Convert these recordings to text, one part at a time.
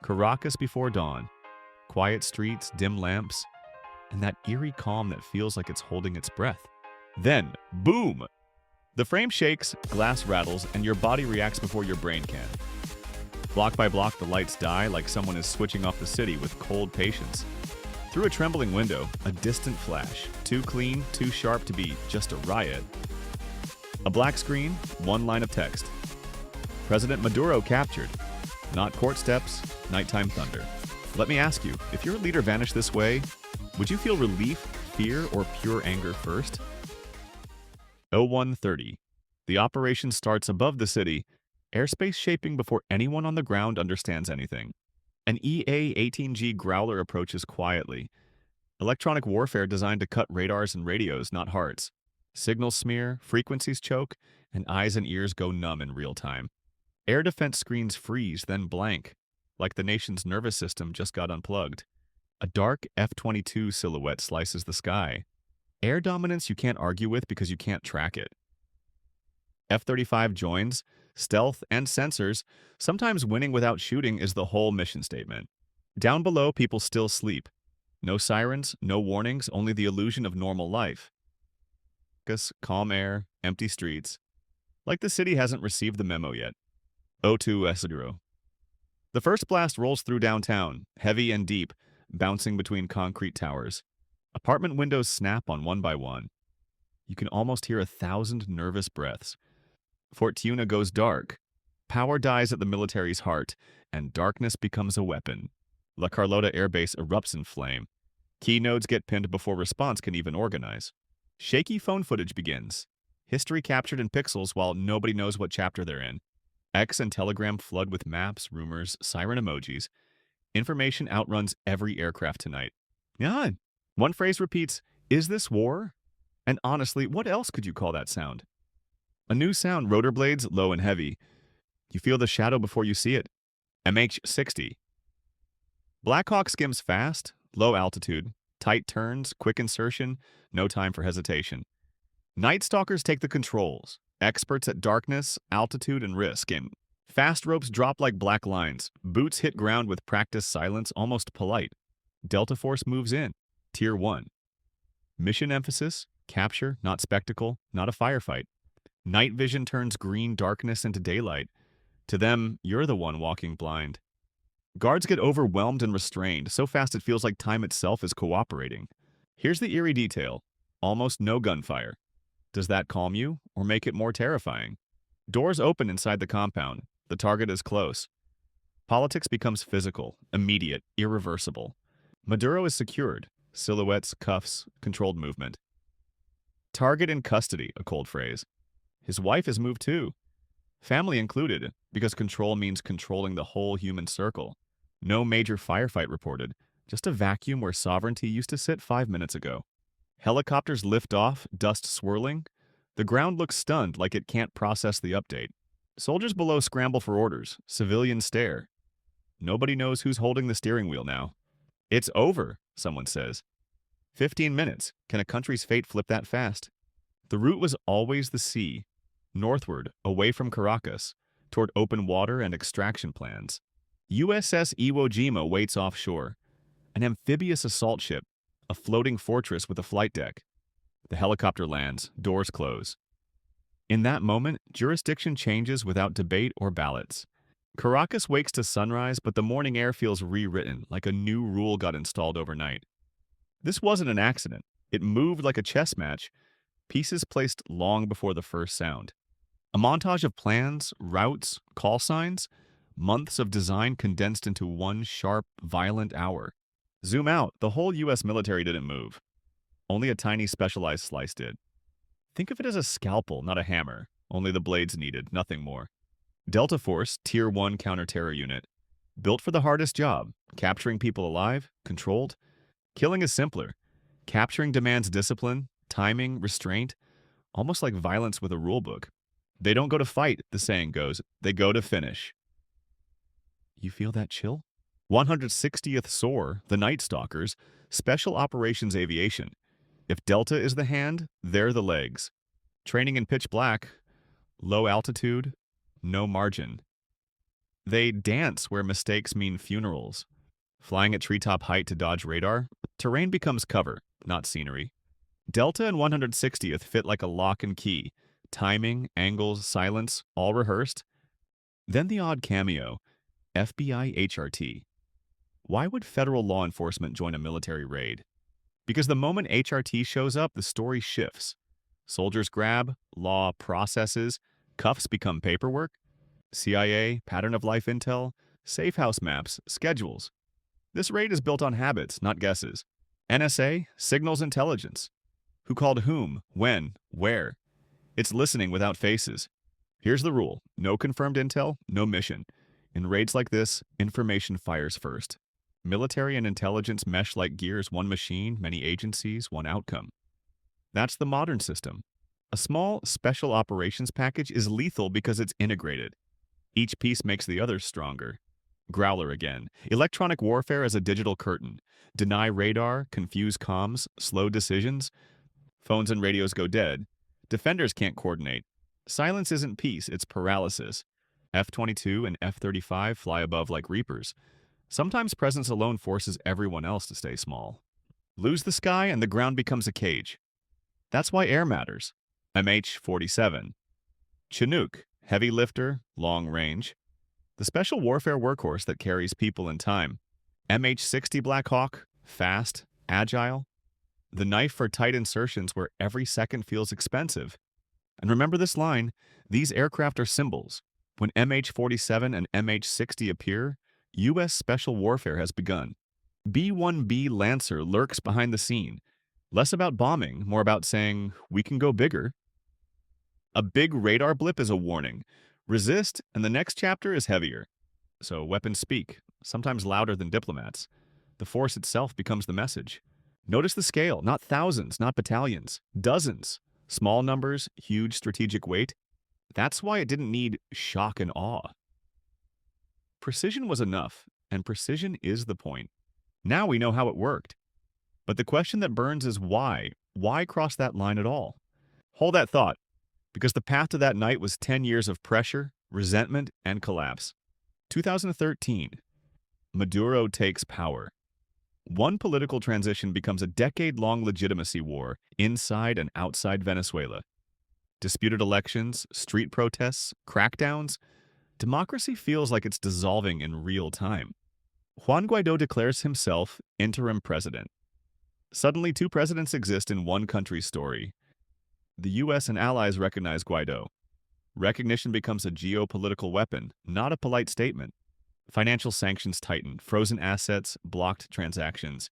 Caracas before dawn. Quiet streets, dim lamps, and that eerie calm that feels like it's holding its breath. Then, boom! The frame shakes, glass rattles, and your body reacts before your brain can. Block by block, the lights die like someone is switching off the city with cold patience. Through a trembling window, a distant flash, too clean, too sharp to be just a riot. A black screen, one line of text. President Maduro captured. Not court steps, nighttime thunder. Let me ask you, if your leader vanished this way, would you feel relief, fear, or pure anger first? 01:30. The operation starts above the city, airspace shaping before anyone on the ground understands anything. An EA-18G Growler approaches quietly. Electronic warfare designed to cut radars and radios, not hearts. Signals smear, frequencies choke, and eyes and ears go numb in real time. Air defense screens freeze, then blank, like the nation's nervous system just got unplugged. A dark F-22 silhouette slices the sky. Air dominance you can't argue with because you can't track it. F-35 joins, stealth, and sensors. Sometimes winning without shooting is the whole mission statement. Down below, people still sleep. No sirens, no warnings, only the illusion of normal life. Calm air, empty streets. Like the city hasn't received the memo yet. 02 Esaduro. The first blast rolls through downtown, heavy and deep, bouncing between concrete towers. Apartment windows snap on one by one. You can almost hear 1,000 nervous breaths. Fortuna goes dark. Power dies at the military's heart, and darkness becomes a weapon. La Carlota Airbase erupts in flame. Key nodes get pinned before response can even organize. Shaky phone footage begins. History captured in pixels while nobody knows what chapter they're in. X and Telegram flood with maps, rumors, siren emojis. Information outruns every aircraft tonight. Yeah. One phrase repeats, "Is this war?" And honestly, what else could you call that sound? A new sound, rotor blades, low and heavy. You feel the shadow before you see it. MH-60. Black Hawk skims fast, low altitude, tight turns, quick insertion, no time for hesitation. Night Stalkers take the controls, experts at darkness, altitude, and risk, and fast ropes drop like black lines. Boots hit ground with practiced silence, almost polite. Delta Force moves in. Tier 1. Mission emphasis, capture, not spectacle, not a firefight. Night vision turns green darkness into daylight. To them, you're the one walking blind. Guards get overwhelmed and restrained, so fast it feels like time itself is cooperating. Here's the eerie detail. Almost no gunfire. Does that calm you, or make it more terrifying? Doors open inside the compound. The target is close. Politics becomes physical, immediate, irreversible. Maduro is secured. Silhouettes, cuffs, controlled movement. Target in custody, a cold phrase. His wife is moved too. Family included, because control means controlling the whole human circle. No major firefight reported, just a vacuum where sovereignty used to sit 5 minutes ago. Helicopters lift off, dust swirling. The ground looks stunned, like it can't process the update. Soldiers below scramble for orders. Civilians stare. Nobody knows who's holding the steering wheel now. It's over, someone says. 15 minutes. Can a country's fate flip that fast? The route was always the sea. Northward, away from Caracas, toward open water and extraction plans. USS Iwo Jima waits offshore. An amphibious assault ship, a floating fortress with a flight deck. The helicopter lands, doors close. In that moment, jurisdiction changes without debate or ballots. Caracas wakes to sunrise, but the morning air feels rewritten, like a new rule got installed overnight. This wasn't an accident. It moved like a chess match, pieces placed long before the first sound. A montage of plans, routes, call signs, months of design condensed into one sharp, violent hour. Zoom out, the whole US military didn't move. Only a tiny specialized slice did. Think of it as a scalpel, not a hammer. Only the blades needed, nothing more. Delta Force, Tier 1 counter-terror unit. Built for the hardest job, capturing people alive, controlled. Killing is simpler. Capturing demands discipline, timing, restraint, almost like violence with a rulebook. They don't go to fight, the saying goes. They go to finish. You feel that chill? 160th SOAR, the Night Stalkers, Special Operations Aviation. If Delta is the hand, they're the legs. Training in pitch black, low altitude, no margin. They dance where mistakes mean funerals. Flying at treetop height to dodge radar, terrain becomes cover, not scenery. Delta and 160th fit like a lock and key. Timing, angles, silence, all rehearsed. Then the odd cameo, FBI HRT. Why would federal law enforcement join a military raid? Because the moment HRT shows up, the story shifts. Soldiers grab, law processes, cuffs become paperwork. CIA, pattern of life intel, safe house maps, schedules. This raid is built on habits, not guesses. NSA, signals intelligence. Who called whom, when, where. It's listening without faces. Here's the rule. No confirmed intel, no mission. In raids like this, information fires first. Military and intelligence mesh like gears, one machine, many agencies, one outcome. That's the modern system. A small special operations package is lethal because it's integrated. Each piece makes the others stronger. Growler again. Electronic warfare as a digital curtain. Deny radar, confuse comms, slow decisions. Phones and radios go dead. Defenders can't coordinate. Silence isn't peace, it's paralysis. F-22 and F-35 fly above like reapers. Sometimes presence alone forces everyone else to stay small. Lose the sky and the ground becomes a cage. That's why air matters. MH-47. Chinook, heavy lifter, long range. The special warfare workhorse that carries people and time. MH-60 Black Hawk, fast, agile. The knife for tight insertions where every second feels expensive. And remember this line, these aircraft are symbols. When MH-47 and MH-60 appear, U.S. special warfare has begun. B-1B Lancer lurks behind the scene. Less about bombing, more about saying, we can go bigger. A big radar blip is a warning. Resist, and the next chapter is heavier. So weapons speak, sometimes louder than diplomats. The force itself becomes the message. Notice the scale, not thousands, not battalions, dozens. Small numbers, huge strategic weight. That's why it didn't need shock and awe. Precision was enough, and precision is the point. Now we know how it worked. But the question that burns is why? Why cross that line at all? Hold that thought, because the path to that night was 10 years of pressure, resentment, and collapse. 2013, Maduro takes power. One political transition becomes a decade-long legitimacy war inside and outside Venezuela. Disputed elections, street protests, crackdowns. Democracy feels like it's dissolving in real time. Juan Guaido declares himself interim president. Suddenly, two presidents exist in one country's story. The U.S. and allies recognize Guaido. Recognition becomes a geopolitical weapon, not a polite statement. Financial sanctions tighten, frozen assets, blocked transactions.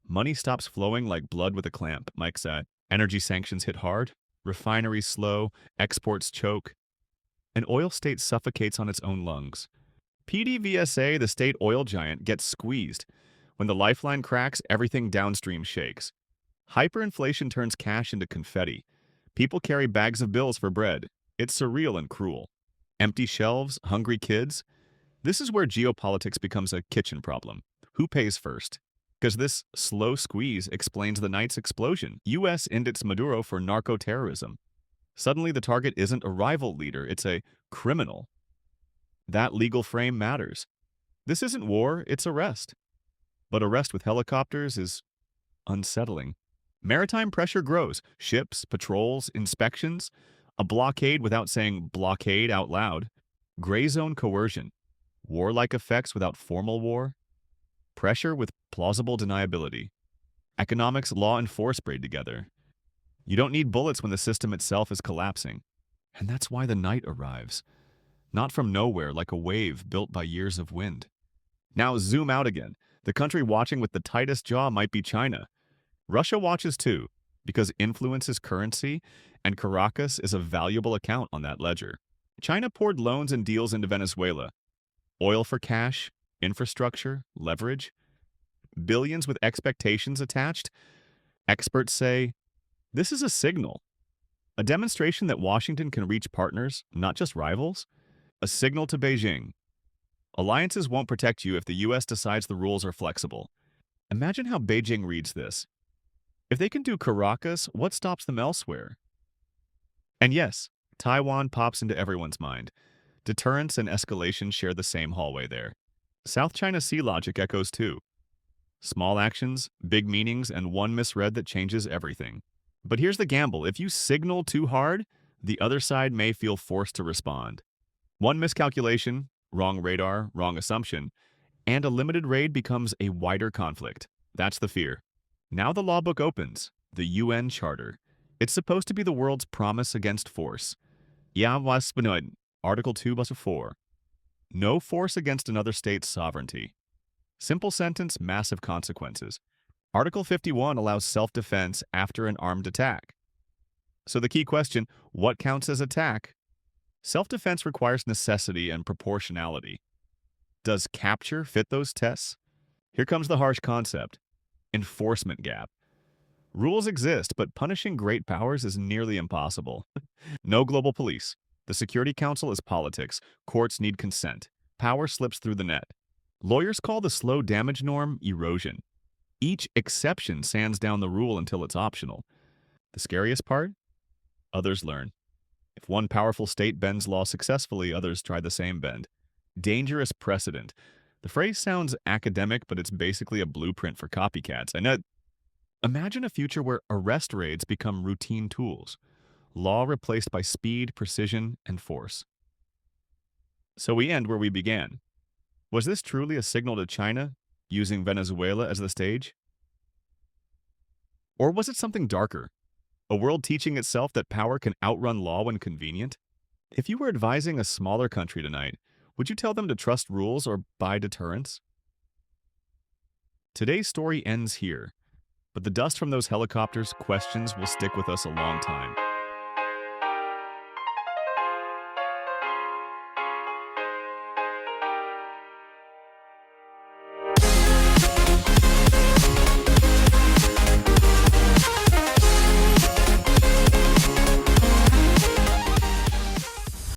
Money stops flowing like blood with a clamp, Mike said. Energy sanctions hit hard, refineries slow, exports choke. An oil state suffocates on its own lungs. PDVSA, the state oil giant, gets squeezed. When the lifeline cracks, everything downstream shakes. Hyperinflation turns cash into confetti. People carry bags of bills for bread. It's surreal and cruel. Empty shelves, hungry kids. This is where geopolitics becomes a kitchen problem. Who pays first? Because this slow squeeze explains the night's explosion. U.S. indicts Maduro for narco-terrorism. Suddenly the target isn't a rival leader, it's a criminal. That legal frame matters. This isn't war, it's arrest. But arrest with helicopters is unsettling. Maritime pressure grows. Ships, patrols, inspections. A blockade without saying blockade out loud. Gray zone coercion. Warlike effects without formal war. Pressure with plausible deniability. Economics, law, and force braid together. You don't need bullets when the system itself is collapsing. And that's why the night arrives. Not from nowhere like a wave built by years of wind. Now zoom out again. The country watching with the tightest jaw might be China. Russia watches too, because influence is currency, and Caracas is a valuable account on that ledger. China poured loans and deals into Venezuela. Oil for cash, infrastructure, leverage. Billions with expectations attached. Experts say, this is a signal. A demonstration that Washington can reach partners, not just rivals. A signal to Beijing. Alliances won't protect you if the U.S. decides the rules are flexible. Imagine how Beijing reads this. If they can do Caracas, what stops them elsewhere? And yes, Taiwan pops into everyone's mind. Deterrence and escalation share the same hallway there. South China Sea logic echoes too. Small actions, big meanings, and one misread that changes everything. But here's the gamble. If you signal too hard, the other side may feel forced to respond. One miscalculation, wrong radar, wrong assumption, and a limited raid becomes a wider conflict. That's the fear. Now the law book opens, the UN Charter. It's supposed to be the world's promise against force. Ja was benötigt, Article 2(4). No force against another state's sovereignty. Simple sentence, massive consequences. Article 51 allows self-defense after an armed attack. So the key question, what counts as attack? Self-defense requires necessity and proportionality. Does capture fit those tests? Here comes the harsh concept. Enforcement gap. Rules exist, but punishing great powers is nearly impossible. No global police. The Security Council is politics. Courts need consent. Power slips through the net. Lawyers call the slow damage norm erosion. Each exception sands down the rule until it's optional. The scariest part? Others learn. If one powerful state bends law successfully, others try the same bend. Dangerous precedent. The phrase sounds academic, but it's basically a blueprint for copycats. And imagine a future where arrest raids become routine tools. Law replaced by speed, precision, and force. So we end where we began. Was this truly a signal to China, using Venezuela as the stage? Or was it something darker? A world teaching itself that power can outrun law when convenient? If you were advising a smaller country tonight, would you tell them to trust rules or buy deterrence? Today's story ends here, but the dust from those helicopters' questions will stick with us a long time.